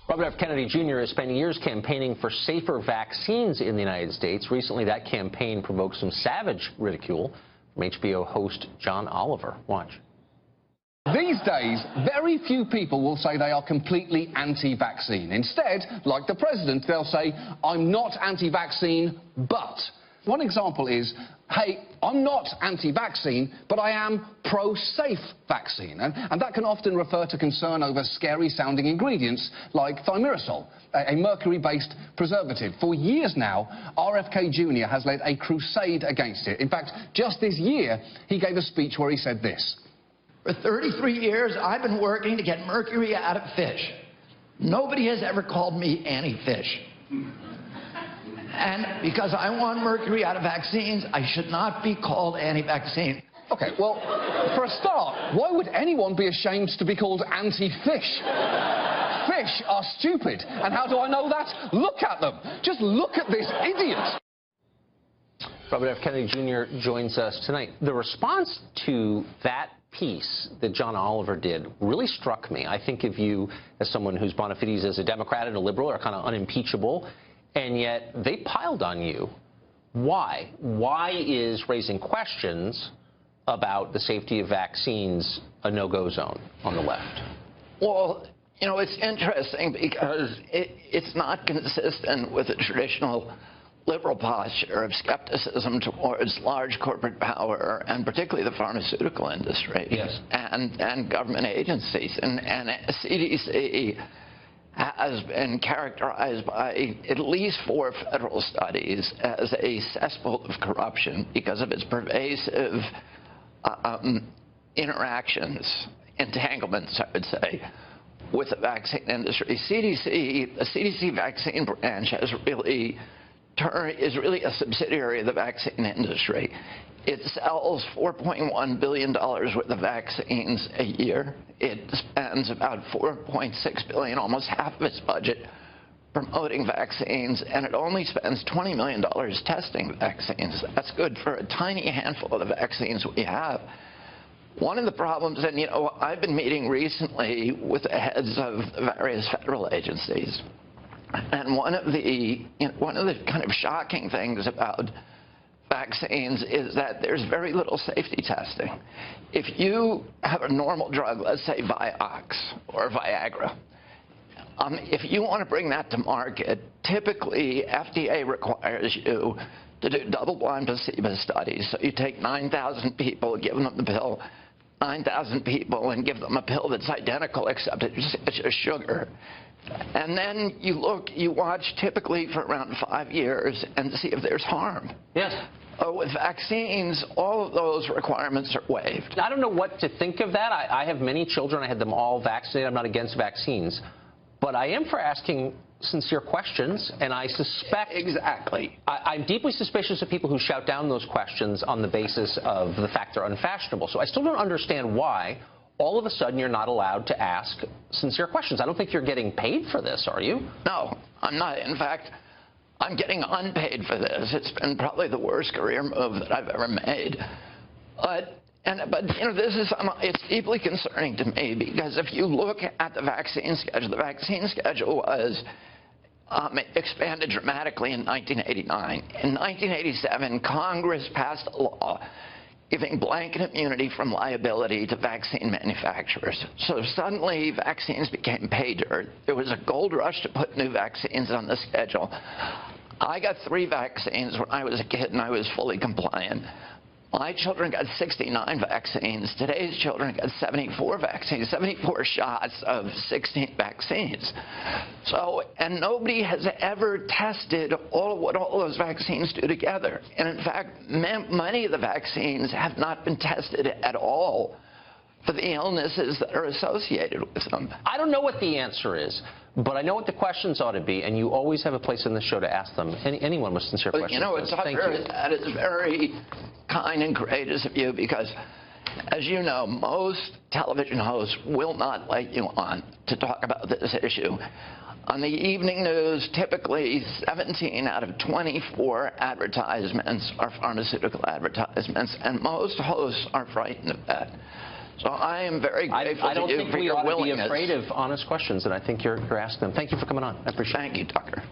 Robert F. Kennedy Jr. has spent years campaigning for safer vaccines in the United States. Recently, that campaign provoked some savage ridicule from HBO host John Oliver. Watch. These days, very few people will say they are completely anti-vaccine. Instead, like the president, they'll say, I'm not anti-vaccine, but. One example is, hey, I'm not anti-vaccine, but I am pro-safe vaccine. And that can often refer to concern over scary-sounding ingredients like thimerosal, a mercury-based preservative. For years now, RFK Jr. has led a crusade against it. In fact, just this year, he gave a speech where he said this. For 33 years, I've been working to get mercury out of fish. Nobody has ever called me anti-fish. And because I want mercury out of vaccines, I should not be called anti-vaccine. Okay, well, for a start, why would anyone be ashamed to be called anti-fish? Fish are stupid. And how do I know that? Look at them. Just look at this idiot. Robert F. Kennedy Jr. joins us tonight. The response to that piece that John Oliver did really struck me. I think of you as someone who's bona fides as a Democrat and a liberal are kind of unimpeachable, and yet they piled on you. Why? Why is raising questions about the safety of vaccines a no-go zone on the left? Well, you know, it's interesting because it's not consistent with the traditional liberal posture of skepticism towards large corporate power, and particularly the pharmaceutical industry. Yes. And government agencies. And CDC has been characterized by at least 4 federal studies as a cesspool of corruption because of its pervasive interactions, entanglements, I would say, with the vaccine industry. The CDC vaccine branch is really a subsidiary of the vaccine industry. It sells $4.1 billion worth of vaccines a year. It spends about $4.6 billion, almost half of its budget, promoting vaccines, and it only spends $20 million testing vaccines. That's good for a tiny handful of the vaccines we have. One of the problems, and you know, I've been meeting recently with the heads of the various federal agencies, and one of the kind of shocking things about vaccines is that there's very little safety testing. If you have a normal drug, let's say Vioxx or Viagra, if you want to bring that to market, typically FDA requires you to do double-blind placebo studies. So you take 9,000 people, give them the pill, 9,000 people, and give them a pill that's identical except it's just sugar. And then you watch typically for around 5 years and see if there's harm. Yes. With vaccines, all of those requirements are waived. I don't know what to think of that. I have many children. I had them all vaccinated. I'm not against vaccines. But I am for asking sincere questions, and I suspect... Exactly. I'm deeply suspicious of people who shout down those questions on the basis of the fact they're unfashionable. So I still don't understand why all of a sudden you're not allowed to ask sincere questions. I don't think you're getting paid for this, are you? No, I'm not. In fact, I'm getting unpaid for this. It's been probably the worst career move that I've ever made. But you know, it's deeply concerning to me because if you look at the vaccine schedule was expanded dramatically in 1989. In 1987, Congress passed a law giving blanket immunity from liability to vaccine manufacturers. So suddenly, vaccines became pay dirt. There was a gold rush to put new vaccines on the schedule. I got 3 vaccines when I was a kid, and I was fully compliant. My children got 69 vaccines. Today's children got 74 vaccines, 74 shots of 16 vaccines. So, and nobody has ever tested what all those vaccines do together. And in fact, many of the vaccines have not been tested at all for the illnesses that are associated with them. I don't know what the answer is, but I know what the questions ought to be, and you always have a place in the show to ask them. Anyone with sincere questions. You know, that is very kind and courageous of you because, as you know, most television hosts will not let you on to talk about this issue. On the evening news, typically 17 out of 24 advertisements are pharmaceutical advertisements, and most hosts are frightened of that. So I am very grateful I don't to you think for we your ought to be willingness. afraid of honest questions, and I think you're asking them. Thank you for coming on. I appreciate it. Thank you, Tucker.